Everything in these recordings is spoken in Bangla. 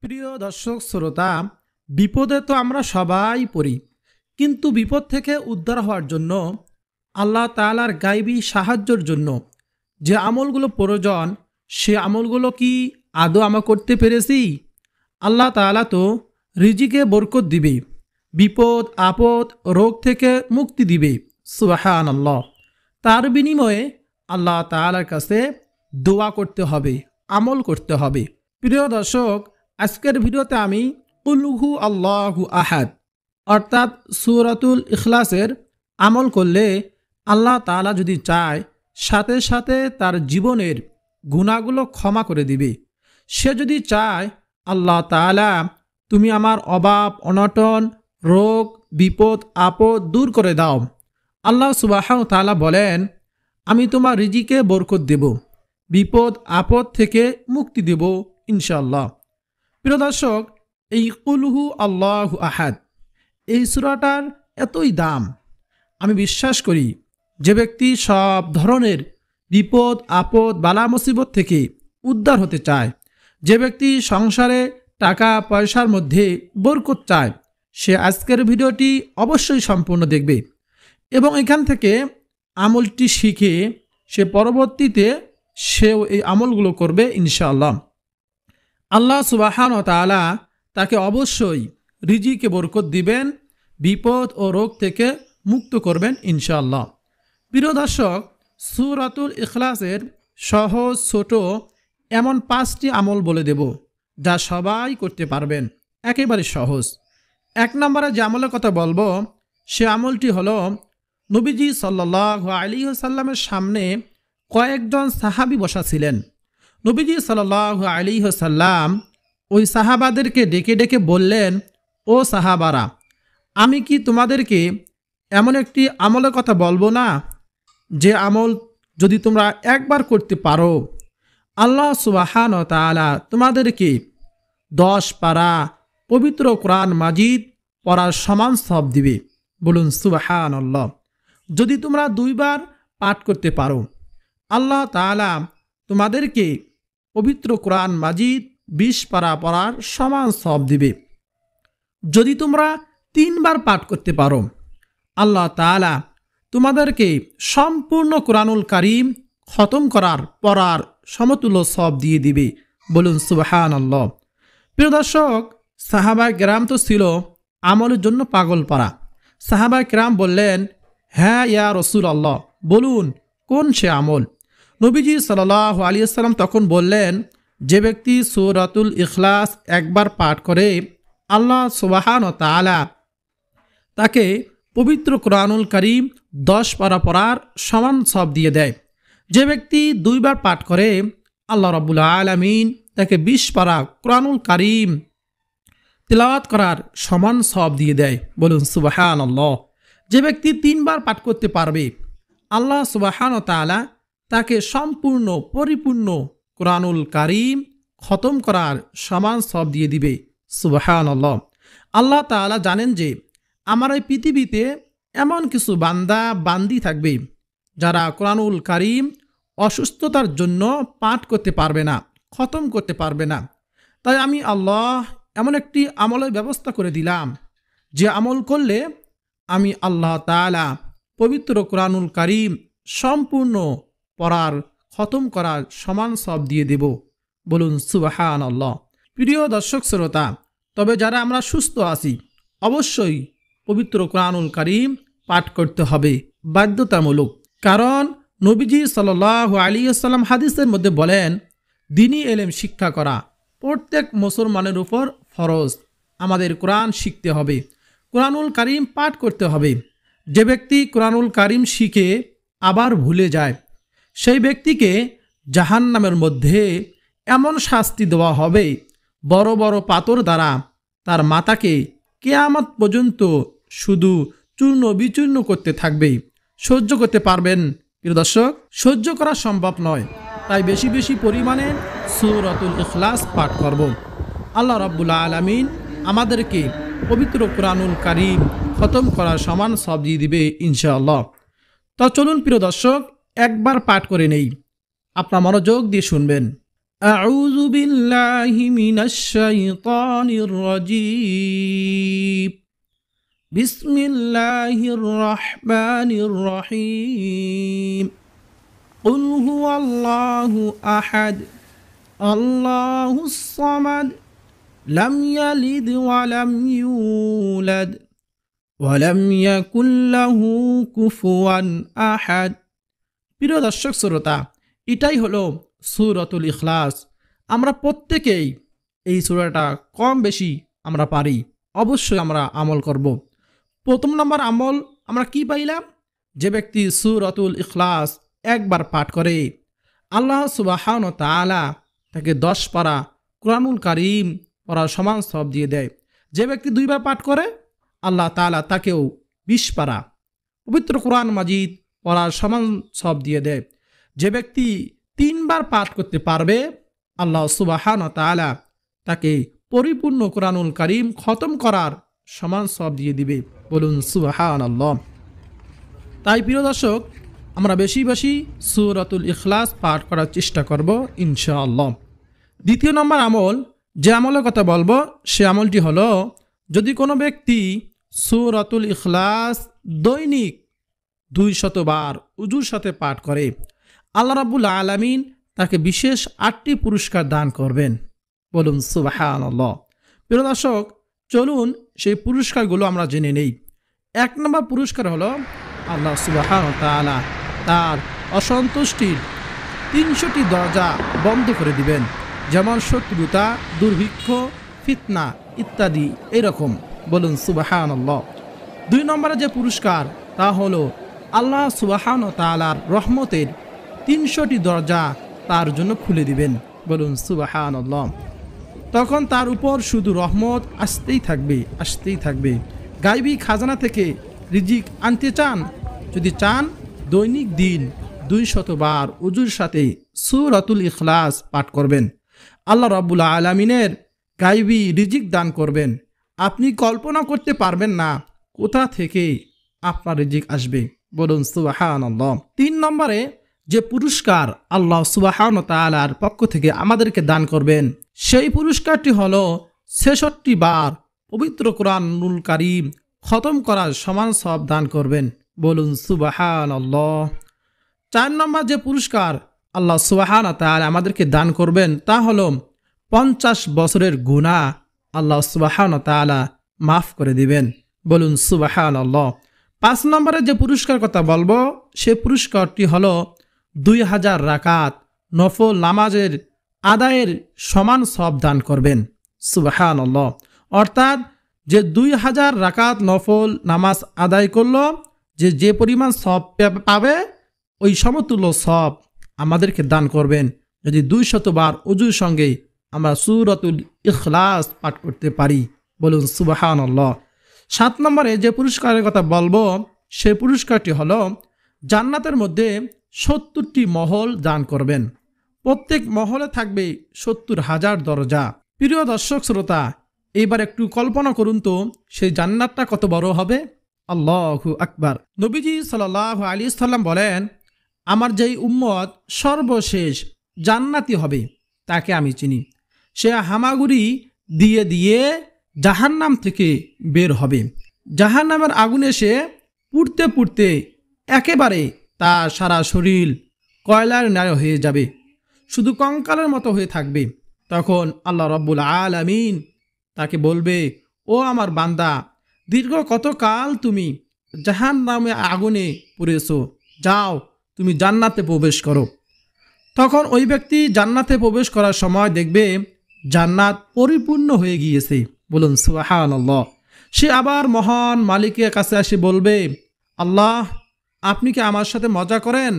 প্রিয় দর্শক শ্রোতা, বিপদে তো আমরা সবাই পড়ি, কিন্তু বিপদ থেকে উদ্ধার হওয়ার জন্য আল্লাহ তাআলার গায়বী সাহায্যের জন্য যে আমলগুলো প্রয়োজন, সে আমলগুলো কি আদৌ আমরা করতে পেরেছি? আল্লাহ তাআলা তো রিজিকে বরকত দিবে, বিপদ আপদ রোগ থেকে মুক্তি দিবে। সুবহানাল্লাহ। তার বিনিময়ে আল্লাহ তাআলার কাছে দোয়া করতে হবে, আমল করতে হবে। প্রিয় দর্শক, আজকের ভিডিওতে আমি কুলহু আল্লাহু আহাদ অর্থাৎ সূরাতুল ইখলাসের আমল করলে আল্লাহ তাআলা যদি চায় সাথে সাথে তার জীবনের গুনাহগুলো ক্ষমা করে দিবে। সে যদি চায় আল্লাহ তাআলা তুমি আমার অভাব অনটন রোগ বিপদ আপদ দূর করে দাও, আল্লাহ সুবহানাহু ওয়া তাআলা বলেন আমি তোমার রিজিকে বরকত দেব, বিপদ আপদ থেকে মুক্তি দেব ইনশাআল্লাহ। প্রিয় দর্শক, এই কুলহু আল্লাহু আহাদ এই সূরাটার এতই দাম। আমি বিশ্বাস করি যে ব্যক্তি সব ধরনের বিপদ আপদ বালা মুসিবত থেকে উদ্ধার হতে চায়, যে ব্যক্তি সংসারে টাকা পয়সার মধ্যে বরকত চায়, সে আজকের ভিডিওটি অবশ্যই সম্পূর্ণ দেখবে এবং এখান থেকে আমলটি শিখে সে পরবর্তীতে সেও এই আমলগুলো করবে ইনশাআল্লাহ। আল্লাহ সুবহানাহু ওয়া তাআলা তাকে অবশ্যই রিজিকে বরকত দিবেন, বিপদ ও রোগ থেকে মুক্ত করবেন ইনশাআল্লাহ। প্রিয় দর্শক, সূরাতুল ইখলাসের সহজ ছোট এমন 5টি আমল বলে দেব যা সবাই করতে পারবেন, একেবারে সহজ। 1 নম্বরে যে আমলের কথা বলবো সে আমলটি হলো নবীজি সাল্লাল্লাহু আলাইহি ওয়াসাল্লামের সামনে কয়েকজন সাহাবী বসা ছিলেন। নবীজি সাল্লাল্লাহু আলাইহি ওয়াসাল্লাম ওই সাহাবাদেরকে ডেকে ডেকে বললেন, ও সাহাবারা, আমি কি তোমাদেরকে এমন একটি আমলের কথা বলবো না, যে আমল যদি তোমরা একবার করতে পারো আল্লাহ সুবহানাহু ওয়া তাআলা তোমাদেরকে 10 পারা পবিত্র কোরআন মাজিদ পড়ার সমান সওয়াব দিবে। বলুন সুবহানাল্লাহ। যদি তোমরা 2 বার পাঠ করতে পারো আল্লাহ তাআলা তোমাদেরকে পবিত্র কোরআন মাজিদ 20 পারা পড়ার সমান সওয়াব দিবে। যদি তোমরা 3 বার পাঠ করতে পারো আল্লাহ তাআলা তোমাদেরকে সম্পূর্ণ কোরআনুল কারীম খতম করার পড়ার সমতুল্য সওয়াব দিয়ে দিবে। বলুন সুবহানাল্লাহ। প্রিয় দর্শক, সাহাবায়ে কেরাম তো ছিল আমলের জন্য পাগল পারা। সাহাবায়ে কেরাম বললেন, হ্যাঁ ইয়া রাসূলুল্লাহ, বলুন কোন সে আমল? নবীজি সাল্লাল্লাহু আলাইহি ওয়াসাল্লাম তখন বললেন, যে ব্যক্তি সূরাতুল ইখলাস একবার পাঠ করে আল্লাহ সুবহানাহু ওয়া তাআলা তাকে পবিত্র কোরআনুল কারীম 10 পারা পড়ার সমান সওয়াব দিয়ে দেয়। যে ব্যক্তি 2 বার পাঠ করে আল্লাহ রাব্বুল আলামিন তাকে 20 পারা কোরআনুল কারীম তিলাওয়াত করার সমান সওয়াব দিয়ে দেয়। বলুন সুবহানাল্লাহ। যে ব্যক্তি 3 বার পাঠ করতে পারবে আল্লাহ সুবহানাহু ওয়া তাআলা তাকে সম্পূর্ণ পরিপূর্ণ কোরআনুল কারীম খতম করার সমান সওয়াব দিয়ে দিবে। সুবহানাল্লাহ। আল্লাহ তাআলা জানেন যে আমার এই পৃথিবীতে এমন কিছু বান্দা বান্দি থাকবে যারা কোরআনুল কারীম অসুস্থতার জন্য পাঠ করতে পারবে না, খতম করতে পারবে না। তাই আমি আল্লাহ এমন একটি আমলের ব্যবস্থা করে দিলাম, যে আমল করলে আমি আল্লাহ তাআলা পবিত্র কোরআনুল কারীম সম্পূর্ণ পড়ার খতম করার সমান সওয়াব দিয়ে দেব। বলুন সুবহানাল্লাহ। প্রিয় দর্শক শ্রোতা, তবে যারা আমরা সুস্থ আছি অবশ্যই পবিত্র কোরআনুল কারীম পাঠ করতে হবে, বাধ্যতামূলক। কারণ নবীজি সাল্লাল্লাহু আলাইহি ওয়াসাল্লাম হাদিসের মধ্যে বলেন, দ্বীনি ইলম শিক্ষা করা প্রত্যেক মুসলমানের উপর ফরজ। আমাদের কোরআন শিখতে হবে, কোরআনুল কারীম পাঠ করতে হবে। যে ব্যক্তি কোরআনুল কারীম শিখে আবার ভুলে যায় সেই ব্যক্তিকে জাহান্নামের মধ্যে এমন শাস্তি দেওয়া হবে, বড় বড় পাথর দ্বারা তার মাথাকে কিয়ামত পর্যন্ত শুধু চূর্ণ বিচূর্ণ করতে থাকবে। সহ্য করতে পারবেন? প্রিয় দর্শক, সহ্য করা সম্ভব নয়। তাই বেশি বেশি পরিমাণে সূরাতুল ইখলাস পাঠ করব। আল্লাহ রাব্বুল আলামিন আমাদেরকে পবিত্র কোরআনুল কারীম খতম করার সমান সওয়াব দিয়ে দিবে ইনশাআল্লাহ। তো চলুন প্রিয় দর্শক, একবার পাঠ করে নেই। আপনার মনোযোগ দিয়ে শুনবেন। أعوذ بالله من الشيطان الرجيم بسم الله الرحمن الرحيم قل هو الله أحد الله الصمد لم يلد ولم يولد ولم يكن له كفوا أحد। প্রিয় দর্শক শ্রোতা, এটাই হলো সূরাতুল ইখলাস। আমরা প্রত্যেকেই এই সূরাটা কম বেশি আমরা পারি, অবশ্যই আমরা আমল করব। প্রথম নম্বর আমল আমরা কি পাইলাম? যে ব্যক্তি সূরাতুল ইখলাস একবার পাঠ করে আল্লাহ সুবহানাহু ওয়া তাআলা তাকে 10 পারা কুরআনুল কারীম পড়ার সমান সওয়াব দিয়ে দেয়। যে ব্যক্তি 2 বার পাঠ করে আল্লাহ তাআলা তাকেও 20 পারা পবিত্র কুরআন মাজিদ পড়ার সমান সওয়াব দিয়ে দেয়। যে ব্যক্তি 3 বার পাঠ করতে পারবে আল্লাহ সুবহানাহু ওয়া তাআলা তাকে পরিপূর্ণ কুরআনুল কারীম খতম করার সমান সওয়াব দিয়ে দিবে। বলুন সুবহানাল্লাহ। তাই প্রিয় দর্শক, আমরা বেশি বেশি সূরাতুল ইখলাস পাঠ করার চেষ্টা করব ইনশাআল্লাহ। দ্বিতীয় নম্বর আমল, যে আমলের কথা বলবো সে আমলটি হলো, যদি কোনো ব্যক্তি সূরাতুল ইখলাস দৈনিক 200 বার উজুর সাথে পাঠ করে আল্লাহ রাব্বুল আলামিন তাকে বিশেষ 8টি পুরস্কার দান করবেন। বলুন সুবহানাল্লাহ। প্রিয় দর্শক, চলুন সেই পুরস্কারগুলো আমরা জেনে নেই। 1 নম্বর পুরস্কার হলো আল্লাহ সুবহানাহু ওয়া তাআলা তার অসন্তুষ্টির 300টি দরজা বন্ধ করে দিবেন, যেমন শত্রুতা, দুর্ভিক্ষ, ফিতনা ইত্যাদি এরকম। বলুন সুবহানাল্লাহ। 2 নম্বরে যে পুরস্কার তা হলো আল্লাহ সুবহানাহু ওয়া তাআলার রহমতের 300টি দরজা তার জন্য খুলে দিবেন। বলুন সুবহানাল্লাহ। তখন তার উপর শুধু রহমত আসতেই থাকবে। গায়বী খাজানা থেকে রিজিক আনতে চান, যদি চান দৈনিক দিন 200 বার উজুর সাথে সূরাতুল ইখলাস পাঠ করবেন, আল্লাহ রাব্বুল আলামিনের গায়বী রিজিক দান করবেন। আপনি কল্পনা করতে পারবেন না কোথা থেকে আপনার রিজিক আসবে। বলুন সুবহানাল্লাহ। 3 নম্বরে যে পুরস্কার আল্লাহ সুবহানাহু ওয়া তাআলার পক্ষ থেকে আমাদেরকে দান করবেন, সেই পুরস্কারটি হলো 66 বার পবিত্র কুরআনুল কারীম খতম করার সমান সওয়াব দান করবেন। বলুন সুবহানাল্লাহ। 4 নম্বর যে পুরস্কার আল্লাহ সুবহানাহু ওয়া তাআলা আমাদেরকে দান করবেন তা হলো 50 বছরের গুনাহ আল্লাহ সুবহানাহু ওয়া তাআলা মাফ করে দিবেন। বলুন সুবহানাল্লাহ। 5 নম্বরে যে পুরস্কার কথা বলবো সে পুরস্কারটি হলো 2000 রাকাত নফল নামাজের আদায়ের সমান সওয়াব দান করবেন। সুবহানাল্লাহ। অর্থাৎ যে 2000 রাকাত নফল নামাজ আদায় করলো, যে পরিমাণ সওয়াব পাবে ওই সমতুল্য সওয়াব আমাদেরকে দান করবেন যদি 200 বার ওযুর সঙ্গে আমরা সূরাতুল ইখলাস পাঠ করতে পারি। বলুন সুবহানাল্লাহ। 7 নম্বরে যে পুরস্কারের কথা বলবো সে পুরস্কারটি হলো জান্নাতের মধ্যে 70টি মহল দান করবেন। প্রত্যেক মহলে থাকবে 70,000 দরজা। প্রিয় দর্শক শ্রোতা, এইবার একটু কল্পনা করুন তো সেই জান্নাতটা কত বড় হবে। আল্লাহু আকবার। নবীজি সাল্লাল্লাহু আলাইহি সাল্লাম বলেন, আমার যেই উম্মত সর্বশেষ জান্নাতি হবে তাকে আমি চিনি। সে হামাগুড়ি দিয়ে দিয়ে জাহান্নাম থেকে বের হবে। জাহান্নামের আগুনে সে পুড়তে পুড়তে একেবারে তার সারা শরীর কয়লার ন্যায় হয়ে যাবে, শুধু কঙ্কালের মতো হয়ে থাকবে। তখন আল্লাহ রাব্বুল আলামিন তাকে বলবে, ও আমার বান্দা, দীর্ঘ কতকাল তুমি জাহান্নামে আগুনে পুড়েছো, যাও তুমি জান্নাতে প্রবেশ করো। তখন ওই ব্যক্তি জান্নাতে প্রবেশ করার সময় দেখবে জান্নাত পরিপূর্ণ হয়ে গিয়েছে। বলুন সুবহানাল্লাহ। সে আবার মহান মালিকের কাছে এসে বলবে, আল্লাহ, আপনি কি আমার সাথে মজা করেন?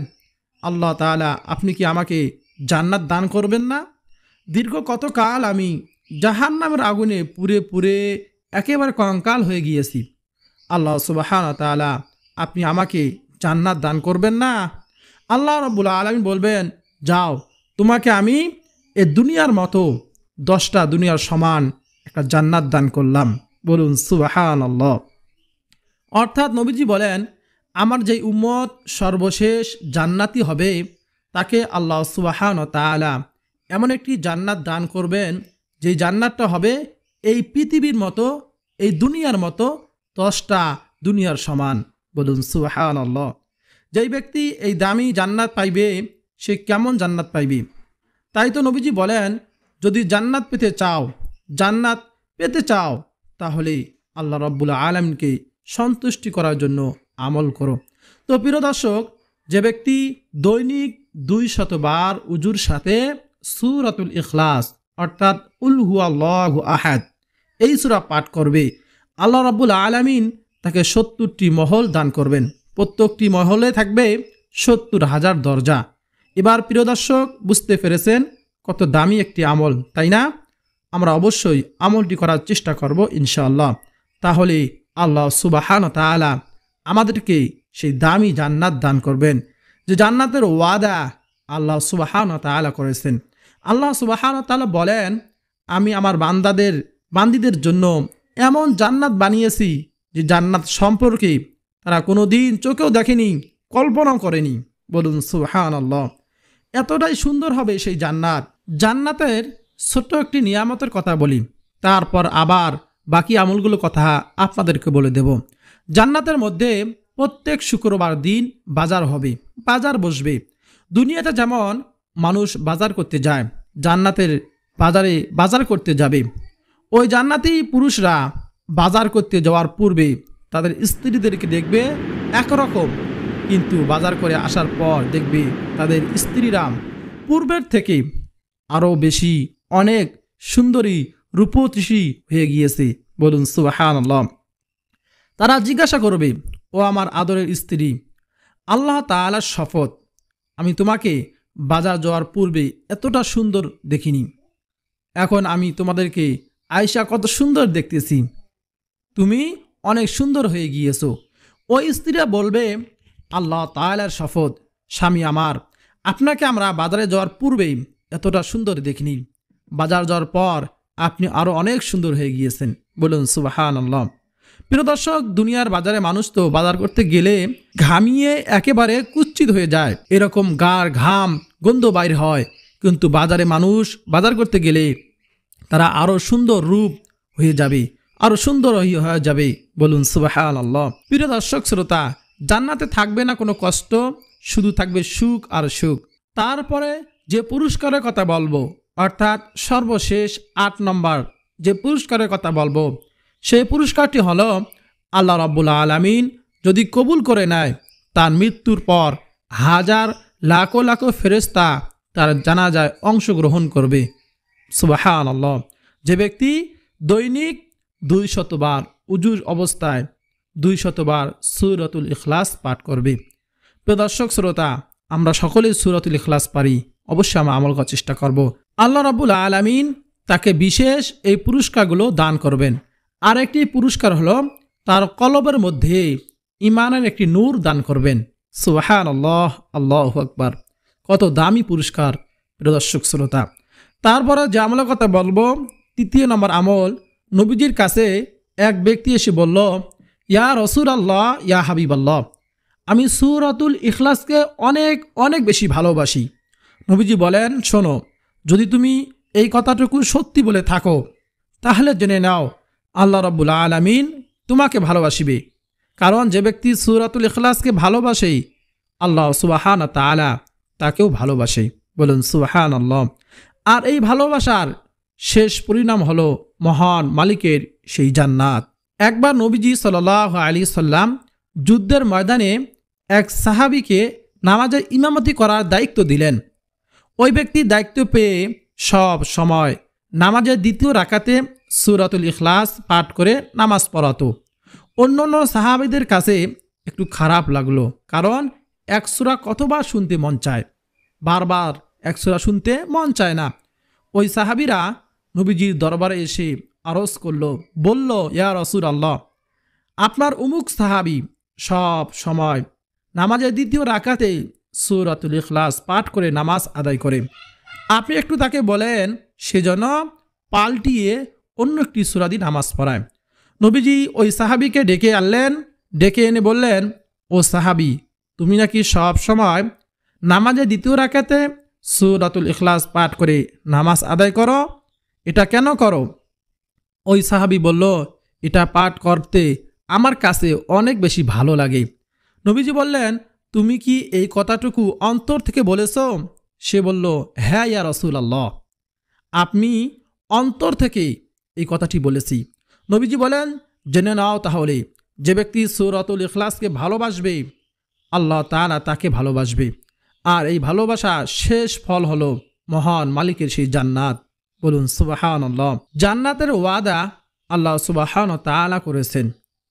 আল্লাহ তাআলা, আপনি কি আমাকে জান্নাত দান করবেন না? দীর্ঘ কতকাল আমি জাহান্নামের আগুনে পুড়ে পুড়ে একেবারে কঙ্কাল হয়ে গিয়েছি। আল্লাহ সুবহানাহু ওয়া তাআলা, আপনি আমাকে জান্নাত দান করবেন না? আল্লাহ রাব্বুল আলামিন বলবেন, যাও, তোমাকে আমি এ দুনিয়ার মতো 10টা দুনিয়ার সমান একটা জান্নাত দান করলাম। বলুন সুবহানাল্লাহ। অর্থাৎ নবীজি বলেন, আমার যেই উম্মত সর্বশেষ জান্নাতি হবে তাকে আল্লাহ সুবহানাহু ওয়া তাআলা এমন একটি জান্নাত দান করবেন, যে জান্নাতটা হবে এই পৃথিবীর মতো, এই দুনিয়ার মতো 10টা দুনিয়ার সমান। বলুন সুবহানাল্লাহ। যেই ব্যক্তি এই দামি জান্নাত পাইবে, সে কেমন জান্নাত পাইবে? তাই তো নবীজি বলেন, যদি জান্নাত পেতে চাও তাহলে আল্লাহ রাব্বুল আলামিনকে সন্তুষ্টি করার জন্য আমল করো। তো প্রিয় দর্শক, যে ব্যক্তি দৈনিক 200 বার উজুর সাথে সূরাতুল ইখলাস অর্থাৎ কুল হুয়াল্লাহু আহাদ এই সূরা পাঠ করবে, আল্লাহ রাব্বুল আলামিন তাকে 70টি মহল দান করবেন। প্রত্যেকটি মহলে থাকবে 70,000 দরজা। এবার প্রিয় দর্শক, বুঝতে পেরেছেন কত দামি একটি আমল, তাই না? আমরা অবশ্যই আমলটি করার চেষ্টা করব ইনশাআল্লাহ। তাহলে আল্লাহ সুবহানাহু ওয়া তাআলা আমাদেরকে সেই দামি জান্নাত দান করবেন, যে জান্নাতের ওয়াদা আল্লাহ সুবহানাহু ওয়া তাআলা করেছেন। আল্লাহ সুবহানাহু ওয়া তাআলা বলেন, আমি আমার বান্দীদের জন্য এমন জান্নাত বানিয়েছি যে জান্নাত সম্পর্কে তারা কোনো দিন চোখেও দেখেনি, কল্পনাও করেনি। বলুন সুবহানাল্লাহ। এতটাই সুন্দর হবে সেই জান্নাত। জান্নাতের ছোট্ট একটি নিয়ামতের কথা বলি, তারপর আবার বাকি আমলগুলো কথা আপনাদেরকে বলে দেব। জান্নাতের মধ্যে প্রত্যেক শুক্রবার দিন বাজার বসবে। দুনিয়াতে যেমন মানুষ বাজার করতে যায়, জান্নাতের বাজার করতে যাবে। ওই জান্নাতি পুরুষরা বাজার করতে যাওয়ার পূর্বে তাদের স্ত্রীদেরকে দেখবে একরকম, কিন্তু বাজার করে আসার পর দেখবে তাদের স্ত্রীরা পূর্বের থেকে আরও বেশি অনেক সুন্দরী রূপতী হয়ে গিয়েছে। বলুন সুবহানাল্লাহ। তারা জিজ্ঞাসা করবে, ও আমার আদরের স্ত্রী, আল্লাহ তাআলার শপথ, আমি তোমাকে বাজার যাওয়ার পূর্বে এতটা সুন্দর দেখিনি, এখন আমি তোমাদেরকে আয়েশা কত সুন্দর দেখতেছি, তুমি অনেক সুন্দর হয়ে গিয়েছো। ওই স্ত্রীরা বলবে, আল্লাহ তাআলার শপথ স্বামী আমার, আপনাকে আমরা বাজারে যাওয়ার পূর্বেই এতটা সুন্দর দেখিনি, বাজার যাওয়ার পর আপনি আরও অনেক সুন্দর হয়ে গিয়েছেন। বলুন সুবহানাল্লাহ। প্রিয় দর্শক, দুনিয়ার বাজারে মানুষ তো বাজার করতে গেলে ঘামিয়ে একেবারে কুচ্ছিত হয়ে যায়, এরকম গার ঘাম গন্ধ বাইর হয়, কিন্তু বাজারে মানুষ বাজার করতে গেলে তারা আরও সুন্দর রূপ হয়ে যাবে, আরও সুন্দর হয়ে যাবে। বলুন সুবহানাল্লাহ। প্রিয় দর্শক শ্রোতা, জান্নাতে থাকবে না কোনো কষ্ট, শুধু থাকবে সুখ আর সুখ। তারপরে যে পুরস্কারের কথা বলবো, অর্থাৎ সর্বশেষ 8 নম্বর যে পুরস্কারের কথা বলবো, সেই পুরস্কারটি হলো আল্লাহ রাব্বুল আলামিন যদি কবুল করে নেয়, তার মৃত্যুর পর হাজার লাখো লাখো ফেরেশতা তার জানাজায় অংশগ্রহণ করবে। সুবহানাল্লাহ। যে ব্যক্তি দৈনিক 200 বার উজুর অবস্থায় 200 বার সূরাতুল ইখলাস পাঠ করবে। প্রিয় দর্শক শ্রোতা, আমরা সকলেই সূরাতুল ইখলাস পারি, অবশ্যই আমরা আমল করার চেষ্টা করব। আল্লাহ রাব্বুল আলামিন তাকে বিশেষ এই পুরস্কারগুলো দান করবেন। আর একটি পুরস্কার হলো তার কলবের মধ্যে ঈমানের একটি নূর দান করবেন। সুবহানাল্লাহ, আল্লাহু আকবার। কত দামি পুরস্কার প্রিয় দর্শক শ্রোতা। তারপরে যে আমলের কথা বলবো, 3 নম্বর আমল, নবীজির কাছে এক ব্যক্তি এসে বলল, ইয়া রাসূলুল্লাহ, ইয়া হাবিবাল্লাহ, আমি সূরাতুল ইখলাসকে অনেক অনেক বেশি ভালোবাসি। নবীজি বলেন, শোনো, যদি তুমি এই কথাটুকু সত্যি বলে থাকো তাহলে জেনে নাও আল্লাহ রাব্বুল আলামিন তোমাকে ভালোবাসিবে। কারণ যে ব্যক্তি সূরাতুল ইখলাসকে ভালোবাসে, আল্লাহ সুবহানাহু ওয়া তাআলা তাকেও ভালোবাসে। বলুন সুবহানাল্লাহ। আর এই ভালোবাসার শেষ পরিণাম হলো মহান মালিকের সেই জান্নাত। একবার নবীজি সাল্লাল্লাহু আলাইহি সাল্লাম যুদ্ধের ময়দানে এক সাহাবীকে নামাজের ইমামতি করার দায়িত্ব দিলেন। ওই ব্যক্তি দায়িত্ব পেয়ে সব সময় নামাজের 2য় রাকাতে সূরাতুল ইখলাস পাঠ করে নামাজ পড়াতো। অন্যান্য সাহাবীদের কাছে একটু খারাপ লাগলো, কারণ এক সূরা কতবার শুনতে মন চায়, বারবার এক সূরা শুনতে মন চায় না। ওই সাহাবীরা নবীজির দরবারে এসে আরজ করলো, বলল, ইয়া রাসূলুল্লাহ, আপনার অমুক সাহাবী সব সময় নামাজের 2য় রাকাতে সূরাতুল ইখলাস পাঠ করে নামাজ আদায় করে, আপনি একটু তাকে বলেন সেজন্য পাল্টিয়ে অন্য একটি সূরা দিয়ে নামাজ পড়ায়। নবীজি ওই সাহাবীকে ডেকে আনলেন, ডেকে এনে বললেন, ও সাহাবী, তুমি নাকি সব সময় নামাজের 2য় রাকাতে সূরাতুল ইখলাস পাঠ করে নামাজ আদায় করো। এটা কেন করো? ওই সাহাবী বলল, এটা পাঠ করতে আমার কাছে অনেক বেশি ভালো লাগে। নবীজি বললেন, তুমি কি এই কথাটুকু অন্তর থেকে বলেছ? সে বলল, হ্যাঁ ইয়া রাসূলুল্লাহ, আপনি অন্তর থেকে এই কথাটি বলেছি। নবীজি বলেন, জেনে নাও তাহলে, যে ব্যক্তি সূরাতুল ইখলাসকে ভালোবাসবে আল্লাহ তাআলা তাকে ভালোবাসবে, আর এই ভালোবাসা শেষ ফল হলো মহান মালিকের সেই জান্নাত। বলুন সুবহানাল্লাহ। জান্নাতের ওয়াদা আল্লাহ সুবহানাহু ওয়া তাআলা করেছেন।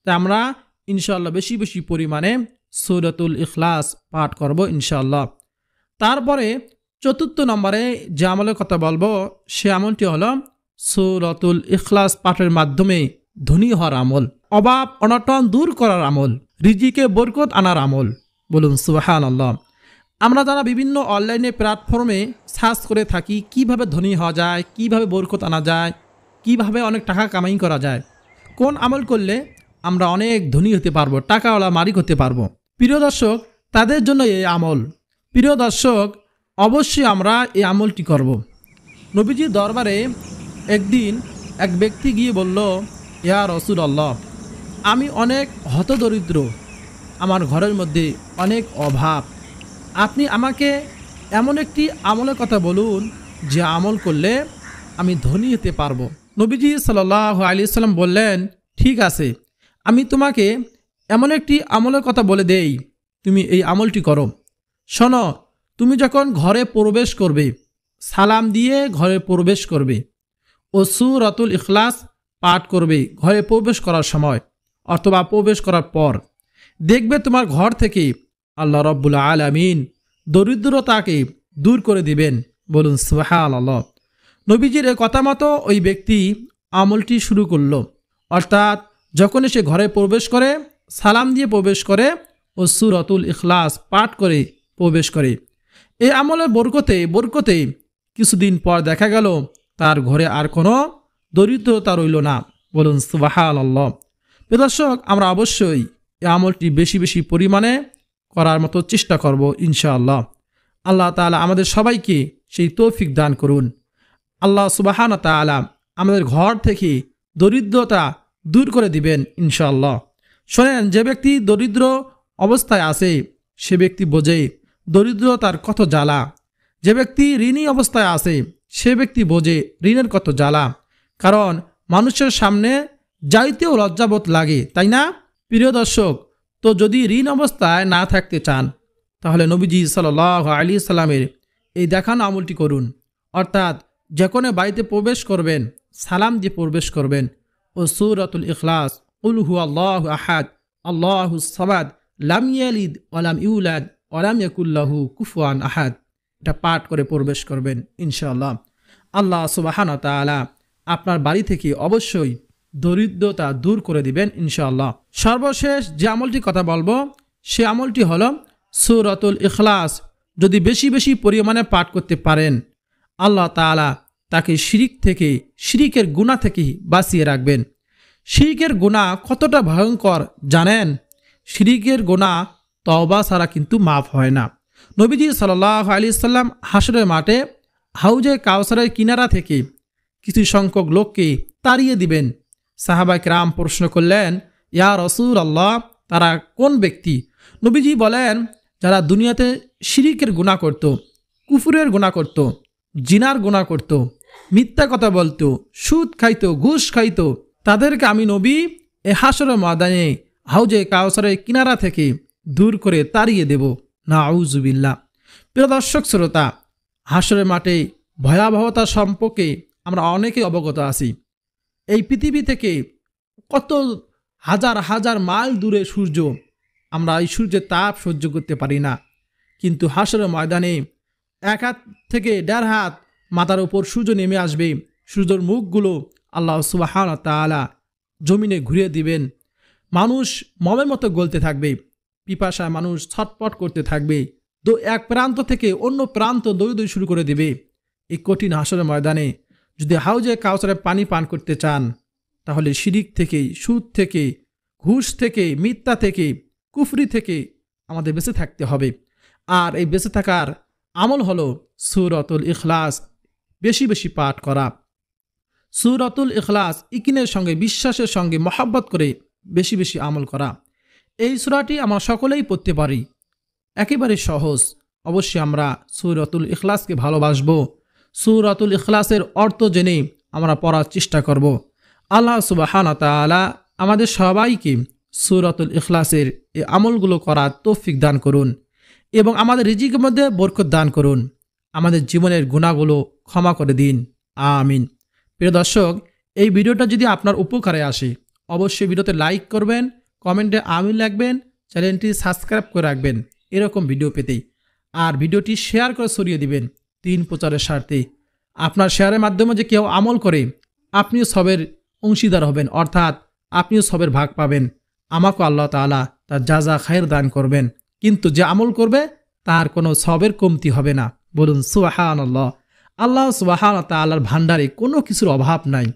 তাই আমরা ইনশাআল্লাহ বেশি বেশি পরিমাণে সূরাতুল ইখলাস পাঠ করব ইনশাআল্লাহ। তারপরে চতুর্থ নম্বরে যে আমলের কথা বলবো সে আমলটি হলো সূরাতুল ইখলাস পাঠের মাধ্যমে ধনী হওয়ার আমল, অভাব অনটন দূর করার আমল, রিজিকে বরকত আনার আমল। বলুন সুবহানাল্লাহ। আমরা যারা বিভিন্ন অনলাইনে প্ল্যাটফর্মে সার্চ করে থাকি কিভাবে ধনী হওয়া যায়, কিভাবে বরকত আনা যায়, কিভাবে অনেক টাকা কামাই করা যায়, কোন আমল করলে আমরা অনেক ধনী হতে পারবো, টাকাওয়ালা মালিক হতে পারবো। প্রিয় দর্শক, তাদের জন্য এই আমল। প্রিয় দর্শক, অবশ্যই আমরা এই আমলটি করব। নবীজির দরবারে একদিন এক ব্যক্তি গিয়ে বলল, ইয়া রাসূলুল্লাহ, আমি অনেক হতদরিদ্র, আমার ঘরের মধ্যে অনেক অভাব, আপনি আমাকে এমন একটি আমলের কথা বলুন যে আমল করলে আমি ধনী হতে পারবো। নবীজি সাল্লাল্লাহু আলাইহি সাল্লাম বললেন, ঠিক আছে, আমি তোমাকে এমন একটি আমলের কথা বলে দেই, তুমি এই আমলটি করো। শোনো, তুমি যখন ঘরে প্রবেশ করবে, সালাম দিয়ে ঘরে প্রবেশ করবে ও সূরাতুল ইখলাস পাঠ করবে ঘরে প্রবেশ করার সময় অথবা প্রবেশ করার পর, দেখবে তোমার ঘর থেকে আল্লাহ রাব্বুল আলামিন দরিদ্রতাকে দূর করে দিবেন। বলুন সুবহানাল্লাহ। নবীজির এই কথা মতো ওই ব্যক্তি আমলটি শুরু করলো। অর্থাৎ যখন সে ঘরে প্রবেশ করে, সালাম দিয়ে প্রবেশ করে ও সূরাতুল ইখলাস পাঠ করে প্রবেশ করে। এই আমলের বরকতে কিছুদিন পর দেখা গেল তার ঘরে আর কোনো দরিদ্রতা রইল না। বলুন সুবহানাল্লাহ। প্রিয় দর্শক, আমরা অবশ্যই এই আমলটি বেশি বেশি পরিমাণে করার মতো চেষ্টা করব ইনশাআল্লাহ। আল্লাহ তাআলা আমাদের সবাইকে সেই তৌফিক দান করুন। আল্লাহ সুবহানাহু ওয়া তাআলা আমাদের ঘর থেকে দরিদ্রতা দূর করে দিবেন ইনশাআল্লাহ। শোনেন, যে ব্যক্তি দরিদ্র অবস্থায় আছে সে ব্যক্তি বোঝে দরিদ্রতার কত জ্বালা। যে ব্যক্তি ঋণী অবস্থায় আছে সে ব্যক্তি বোঝে ঋণের কত জ্বালা। কারণ মানুষের সামনে যাইতেও লজ্জাবোধ লাগে, তাই না? প্রিয় দর্শক, তো যদি ঋণ অবস্থায় না থাকতে চান তাহলে নবীজি সাল্লাল্লাহু আলাইহি সাল্লামের এই দেখানো আমলটি করুন। অর্থাৎ যখন বাড়িতে প্রবেশ করবেন, সালাম দিয়ে প্রবেশ করবেন ও সূরাতুল ইখলাস, কুল হুয়াল্লাহু আহাদ, আল্লাহুস সামাদ, লাম ইয়ালিদ ওয়া লাম ইউলাদ ওয়া লাম ইয়াকুল লাহু কুফুয়ান আহাদ, এটা পাঠ করে প্রবেশ করবেন ইনশাআল্লাহ। আল্লাহ সুবহানাহু ওয়া তাআলা আপনার বাড়ি থেকে অবশ্যই দরিদ্রতা দূর করে দিবেন ইনশাআল্লাহ। সর্বশেষ যে আমলটি কথা বলবো সে আমলটি হলো সূরাতুল ইখলাস যদি বেশি বেশি পরিমাণে পাঠ করতে পারেন, আল্লাহ তাআলা তাকে শিরিকের গুনাহ থেকে বাঁচিয়ে রাখবেন। শিরিকের গুনাহ কতটা ভয়ঙ্কর জানেন? শিরিকের গুনাহ তওবা ছাড়া কিন্তু মাফ হয় না। নবীজি সাল্লাল্লাহু আলাইহি সাল্লাম হাসরের মাঠে হাউজে কাউসারের কিনারা থেকে কিছু সংখ্যক লোককে তাড়িয়ে দিবেন। সাহাবায়ে কেরাম প্রশ্ন করলেন, ইয়া রাসূলুল্লাহ, তারা কোন ব্যক্তি? নবীজি বলেন, যারা দুনিয়াতে শিরিকের গুনাহ করত, কুফরের গুনাহ করত, জিনার গুনাহ করত, মিথ্যা কথা বলতো, সুদ খাইতো, ঘুষ খাইতো, তাদেরকে আমি নবী এ হাসরের ময়দানে হাউজে কাউসারের কিনারা থেকে দূর করে তাড়িয়ে দেব। নাউজুবিল্লাহ। প্রিয় দর্শক শ্রোতা, হাসরের মাঠে ভয়াবহতা সম্পর্কে আমরা অনেকে অবগত আছি। এই পৃথিবী থেকে কত হাজার হাজার মাইল দূরে সূর্য, আমরা এই সূর্যের তাপ সহ্য করতে পারি না। কিন্তু হাসরের ময়দানে 1 হাত থেকে 1.5 হাত মাথার উপর সূর্য নেমে আসবে। সূর্যের মুখগুলো আল্লাহ সুবহানাহু ওয়া তাআলা জমিনে ঘুরিয়ে দিবেন। মানুষ মমের মতো গলতে থাকবে, পিপাসায় মানুষ ছটপট করতে থাকবে, এক প্রান্ত থেকে অন্য প্রান্ত দৌড় শুরু করে দেবে। এই কঠিন হাসরের ময়দানে যদি হাউজে কাউসারে পানি পান করতে চান তাহলে শিরিক থেকে, সুদ থেকে, ঘুষ থেকে, মিথ্যা থেকে, কুফরি থেকে আমাদের বেঁচে থাকতে হবে। আর এই বেঁচে থাকার আমল হলো সূরাতুল ইখলাস বেশি বেশি পাঠ করা। সূরাতুল ইখলাস ইকিনের সঙ্গে, বিশ্বাসের সঙ্গে মহাব্বত করে বেশি বেশি আমল করা। এই সূরাটি আমরা সকলেই পড়তে পারি, একেবারে সহজ। অবশ্যই আমরা সূরাতুল ইখলাসকে ভালোবাসব, সূরাতুল ইখলাসের অর্থ জেনে আমরা পড়ার চেষ্টা করব। আল্লাহ সুবহানাহু ওয়া তাআলা আমাদের সবাইকে সূরাতুল ইখলাসের এই আমলগুলো করার তৌফিক দান করুন এবং আমাদের রিজিকের মধ্যে বরকত দান করুন। আমাদের জীবনের গুনাহগুলো ক্ষমা করে দিন, আমিন। প্রিয় দর্শক, এই ভিডিওটা যদি আপনার উপকারে আসে অবশ্যই ভিডিওতে লাইক করবেন, কমেন্টে আমিন লিখবেন, চ্যানেলটি সাবস্ক্রাইব করে রাখবেন এরকম ভিডিও পেতে। আর ভিডিওটি শেয়ার করে ছড়িয়ে দিবেন দিন প্রচারের স্বার্থে। আপনার শেয়ারের মাধ্যমে যে কেউ আমল করে আপনিও সবের অংশীদার হবেন, অর্থাৎ আপনিও সবের ভাগ পাবেন। আমাকে আল্লাহ তাআলা তার জাযা খায়ের দান করবেন, কিন্তু যে আমল করবে তার কোনো সবের কমতি হবে না। বলুন সুবহানাল্লাহ। আল্লাহ সুবহানাহু ওয়া তাআলার ভান্ডারে কোনো কিছুর অভাব নাই।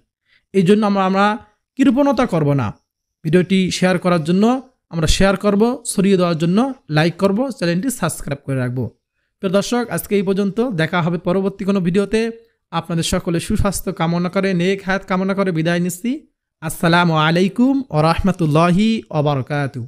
এই জন্য আমরা কৃপণতা করব না। ভিডিওটি শেয়ার করার জন্য আমরা শেয়ার করব, ছড়িয়ে দেওয়ার জন্য লাইক করব, চ্যানেলটি সাবস্ক্রাইব করে রাখবো। প্রিয় দর্শক, আজকে এই পর্যন্ত। দেখা হবে পরবর্তী কোনো ভিডিওতে। আপনাদের সকলে সুস্বাস্থ্য কামনা করে, নেক হায়াত কামনা করে বিদায় নিচ্ছি। আসসালামু আলাইকুম ওয়া রাহমাতুল্লাহি ওয়া বারাকাতুহু।